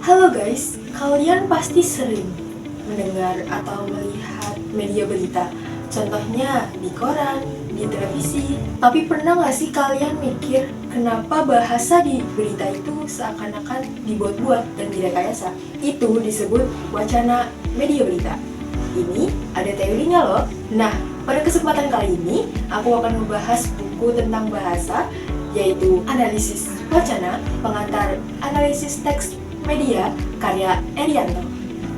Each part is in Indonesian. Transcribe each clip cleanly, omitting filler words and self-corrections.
Halo guys, kalian pasti sering mendengar atau melihat media berita. Contohnya di koran, di televisi. Tapi pernah nggak sih kalian mikir kenapa bahasa di berita itu seakan-akan dibuat-buat dan direkayasa? Itu disebut wacana media berita. Ini ada teorinya loh. Nah, pada kesempatan kali ini aku akan membahas buku tentang bahasa, yaitu Analisis Wacana, Pengantar Analisis Teks Media, karya Erianto.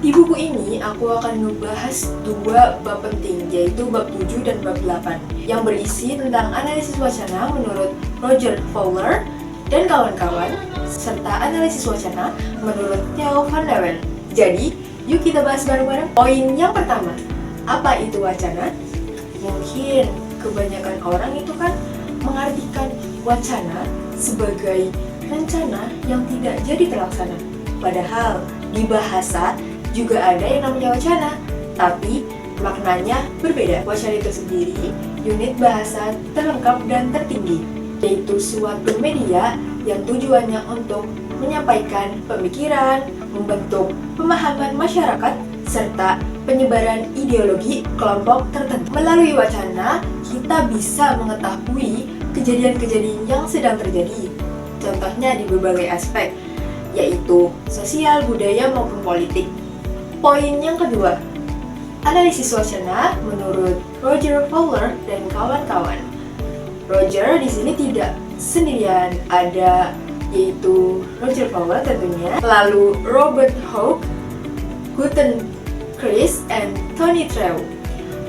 Di buku ini aku akan membahas dua bab penting, yaitu bab 7 dan bab 8, yang berisi tentang analisis wacana menurut Roger Fowler dan kawan-kawan, serta analisis wacana menurut Theo van Leeuwen. Jadi, yuk kita bahas bareng-bareng. Poin yang pertama, apa itu wacana? Mungkin kebanyakan orang itu kan mengartikan wacana sebagai rencana yang tidak jadi terlaksana. Padahal di bahasa juga ada yang namanya wacana, tapi maknanya berbeda. Wacana itu sendiri unit bahasa terlengkap dan tertinggi, yaitu suatu media yang tujuannya untuk menyampaikan pemikiran, membentuk pemahaman masyarakat, serta penyebaran ideologi kelompok tertentu. Melalui wacana, kita bisa mengetahui kejadian-kejadian yang sedang terjadi. Contohnya di berbagai aspek, yaitu sosial, budaya, maupun politik. Poin yang kedua, analisis wacana menurut Roger Fowler dan kawan-kawan. Roger di sini tidak sendirian, ada yaitu Roger Fowler tentunya, lalu Robert Hooke, Guten Chris, and Tony Treu.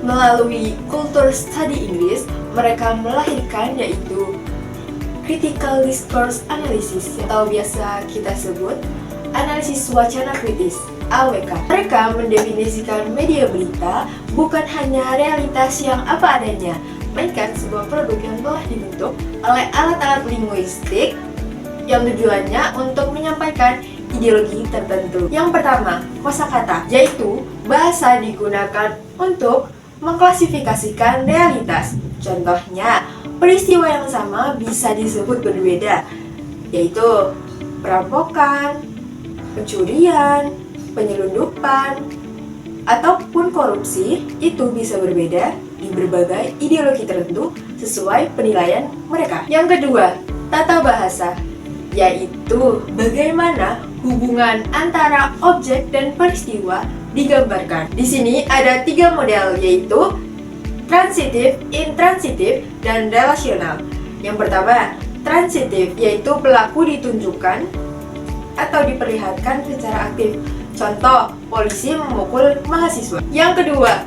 Melalui kultur studi Inggris, mereka melahirkan yaitu Critical Discourse Analysis, atau biasa kita sebut analisis wacana kritis (AWK). Mereka mendefinisikan media berita bukan hanya realitas yang apa adanya, melainkan sebuah produk yang telah dibentuk oleh alat-alat linguistik yang tujuannya untuk menyampaikan ideologi tertentu. Yang pertama, kosakata, yaitu bahasa digunakan untuk mengklasifikasikan realitas. Contohnya, peristiwa yang sama bisa disebut berbeda, yaitu perampokan, pencurian, penyelundupan, ataupun korupsi. Itu bisa berbeda di berbagai ideologi tertentu sesuai penilaian mereka. Yang kedua, tata bahasa, yaitu bagaimana hubungan antara objek dan peristiwa digambarkan. Di sini ada 3 model, yaitu transitif, intransitif, dan relasional. Yang pertama, transitif, yaitu pelaku ditunjukkan atau diperlihatkan secara aktif. Contoh, polisi memukul mahasiswa. Yang kedua,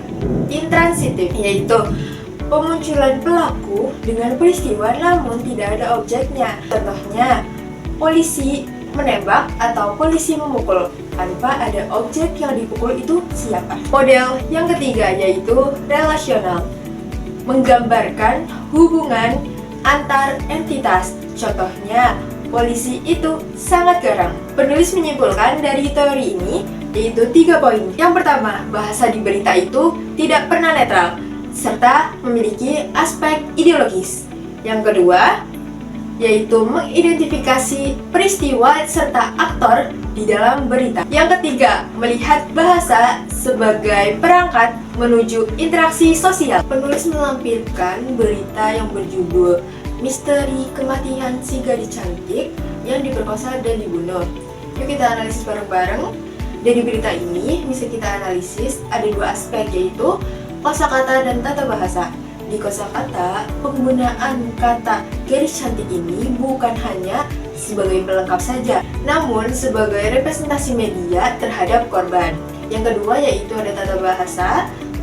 intransitif, yaitu pemunculan pelaku dengan peristiwa namun tidak ada objeknya. Contohnya, polisi menembak atau polisi memukul tanpa ada objek yang dipukul itu siapa. Model yang ketiga yaitu relasional, menggambarkan hubungan antar entitas. Contohnya, polisi itu sangat garang. Penulis menyimpulkan dari teori ini yaitu 3 poin. Yang pertama, bahasa di berita itu tidak pernah netral serta memiliki aspek ideologis. Yang kedua, yaitu mengidentifikasi peristiwa serta aktor di dalam berita. Yang ketiga, melihat bahasa sebagai perangkat menuju interaksi sosial. Penulis melampirkan berita yang berjudul Misteri Kematian Si Gadis Cantik yang diperkosa dan dibunuh. Yuk kita analisis bareng-bareng. Dari berita ini bisa kita analisis ada 2 aspek, yaitu kosakata dan tata bahasa. Di kosakata, penggunaan kata gadis cantik ini bukan hanya sebagai pelengkap saja, namun sebagai representasi media terhadap korban. Yang kedua yaitu ada tata bahasa.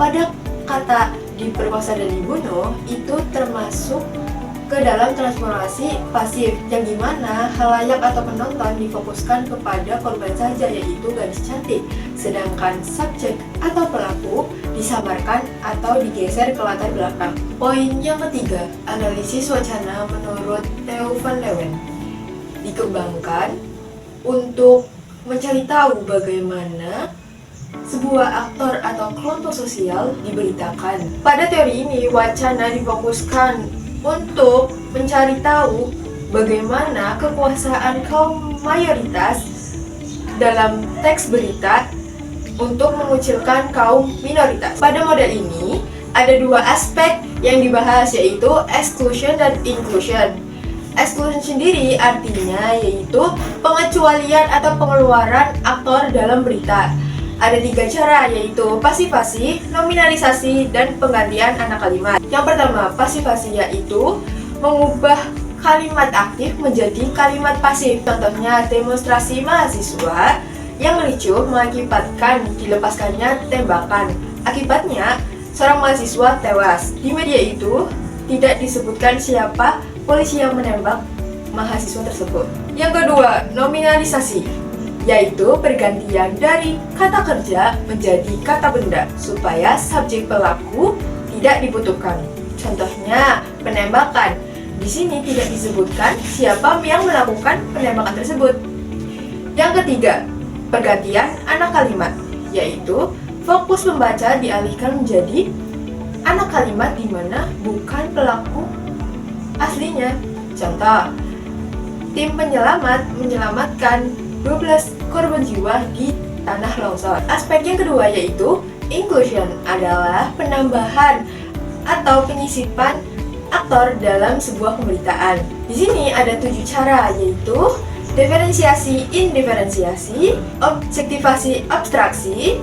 Pada kata diperkosa dan dibunuh itu termasuk ke dalam transformasi pasif, yang dimana khalayak atau penonton difokuskan kepada korban saja, yaitu gadis cantik, sedangkan subjek atau pelaku disamarkan atau digeser ke latar belakang. Poin yang ketiga, analisis wacana menurut Theo van Leeuwen dikembangkan untuk mencari tahu bagaimana sebuah aktor atau kelompok sosial diberitakan. Pada teori ini, wacana difokuskan untuk mencari tahu bagaimana kekuasaan kaum mayoritas dalam teks berita untuk mengucilkan kaum minoritas. Pada model ini, ada dua aspek yang dibahas, yaitu exclusion dan inclusion. Exclusion sendiri artinya yaitu pengecualian atau pengeluaran aktor dalam berita. Ada tiga cara, yaitu pasifasi, nominalisasi, dan penggantian anak kalimat. Yang pertama, pasifasi, yaitu mengubah kalimat aktif menjadi kalimat pasif. Contohnya, demonstrasi mahasiswa yang ricuh mengakibatkan dilepaskannya tembakan. Akibatnya, seorang mahasiswa tewas. Di media itu tidak disebutkan siapa polisi yang menembak mahasiswa tersebut. Yang kedua, nominalisasi, yaitu pergantian dari kata kerja menjadi kata benda supaya subjek pelaku tidak dibutuhkan. Contohnya, penembakan. Di sini tidak disebutkan siapa yang melakukan penembakan tersebut. Yang ketiga, pergantian anak kalimat, yaitu fokus membaca dialihkan menjadi anak kalimat di mana bukan pelaku aslinya. Contoh, tim penyelamat menyelamatkan 12 korban jiwa di tanah longsor. Aspek yang kedua yaitu inclusion, adalah penambahan atau penyisipan aktor dalam sebuah pemberitaan. Di sini ada 7 cara, yaitu diferensiasi, indiferensiasi, objektivasi, abstraksi,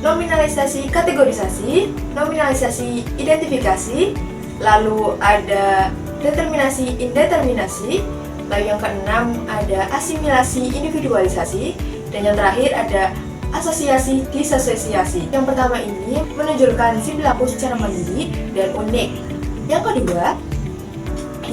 nominalisasi, kategorisasi, nominalisasi, identifikasi, lalu ada determinasi, indeterminasi, lalu yang keenam ada asimilasi, individualisasi, dan yang terakhir ada asosiasi, disosiasi. Yang pertama ini menunjukkan si pelaku secara mandiri dan unik. Yang kedua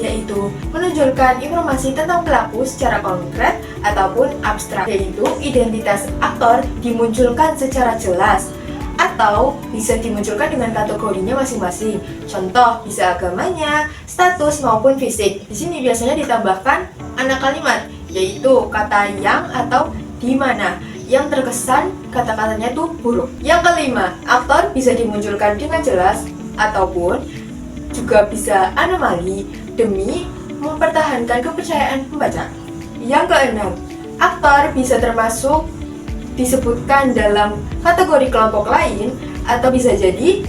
yaitu menunjukkan informasi tentang pelaku secara konkret ataupun abstrak, yaitu identitas aktor dimunculkan secara jelas atau bisa dimunculkan dengan kategorinya masing-masing. Contoh, bisa agamanya, status maupun fisik. Di sini biasanya ditambahkan anak kalimat, yaitu kata yang atau di mana yang terkesan kata-katanya itu buruk. Yang kelima, aktor bisa dimunculkan dengan jelas ataupun juga bisa anomali demi mempertahankan kepercayaan pembaca. Yang keenam, aktor bisa termasuk disebutkan dalam kategori kelompok lain atau bisa jadi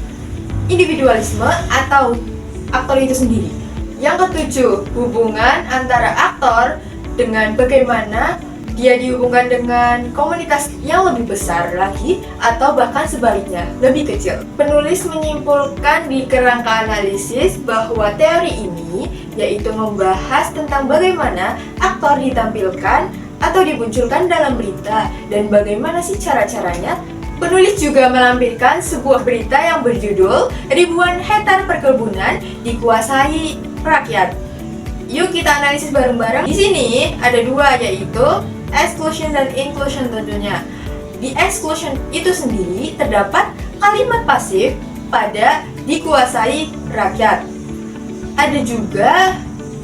individualisme atau aktor itu sendiri. Yang ketujuh, hubungan antara aktor dengan bagaimana dia dihubungkan dengan komunitas yang lebih besar lagi atau bahkan sebaliknya, lebih kecil. Penulis menyimpulkan di kerangka analisis bahwa teori ini yaitu membahas tentang bagaimana aktor ditampilkan atau dimunculkan dalam berita dan bagaimana sih cara-caranya. Penulis juga melampirkan sebuah berita yang berjudul "Ribuan Hektar Perkebunan Dikuasai Rakyat". Yuk kita analisis bareng-bareng. Di sini ada dua, yaitu exclusion dan inclusion tentunya. Di exclusion itu sendiri terdapat kalimat pasif pada dikuasai rakyat. Ada juga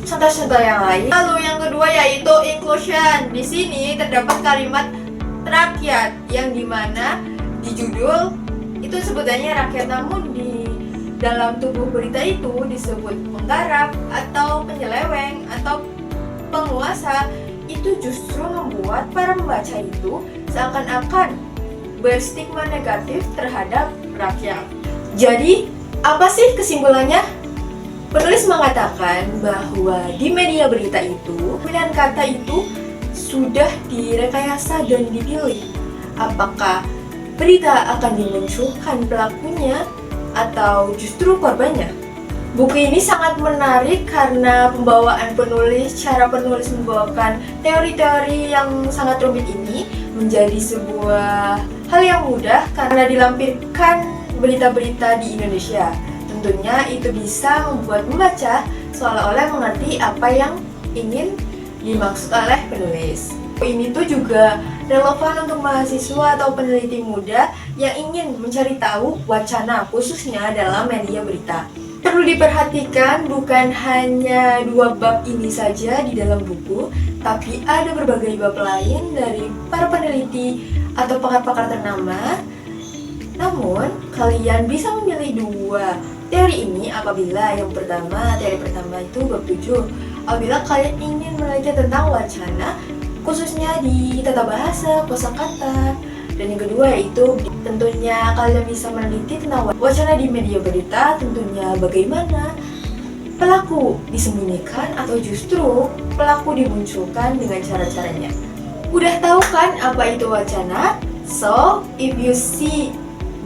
contoh-contoh yang lain. Lalu yang kedua yaitu inclusion. Di sini terdapat kalimat rakyat yang dimana di judul itu sebutannya rakyat, namun di dalam tubuh berita itu disebut penggarap atau penyeleweng atau penguasa. Itu justru membuat para pembaca itu seakan-akan berstigma negatif terhadap rakyat. Jadi, apa sih kesimpulannya? Penulis mengatakan bahwa di media berita itu, pilihan kata itu sudah direkayasa dan dipilih. Apakah berita akan dimunculkan pelakunya atau justru korbannya? Buku ini sangat menarik karena pembawaan penulis, cara penulis membawakan teori-teori yang sangat rumit ini menjadi sebuah hal yang mudah karena dilampirkan berita-berita di Indonesia. Tentunya itu bisa membuat membaca seolah-olah mengerti apa yang ingin dimaksud oleh penulis. Ini tuh juga relevan untuk mahasiswa atau peneliti muda yang ingin mencari tahu wacana khususnya dalam media berita. Perlu diperhatikan bukan hanya 2 bab ini saja di dalam buku, tapi ada berbagai bab lain dari para peneliti atau pakar-pakar ternama. Namun, kalian bisa memilih 2 teori ini apabila yang pertama, teori pertama itu bab 7. Apabila kalian ingin meneliti tentang wacana khususnya di tata bahasa, kosakata. Dan yang kedua yaitu tentunya kalian bisa meneliti tentang wacana di media berita, tentunya bagaimana pelaku disembunyikan atau justru pelaku dimunculkan dengan cara-caranya. Udah tahu kan apa itu wacana? So, if you see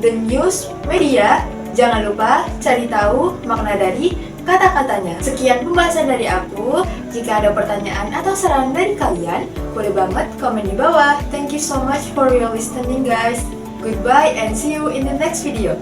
the news media, jangan lupa cari tahu makna dari kata-katanya. Sekian pembahasan dari aku. Jika ada pertanyaan atau saran dari kalian, boleh banget komen di bawah. Thank you so much for your listening guys. Goodbye and see you in the next video.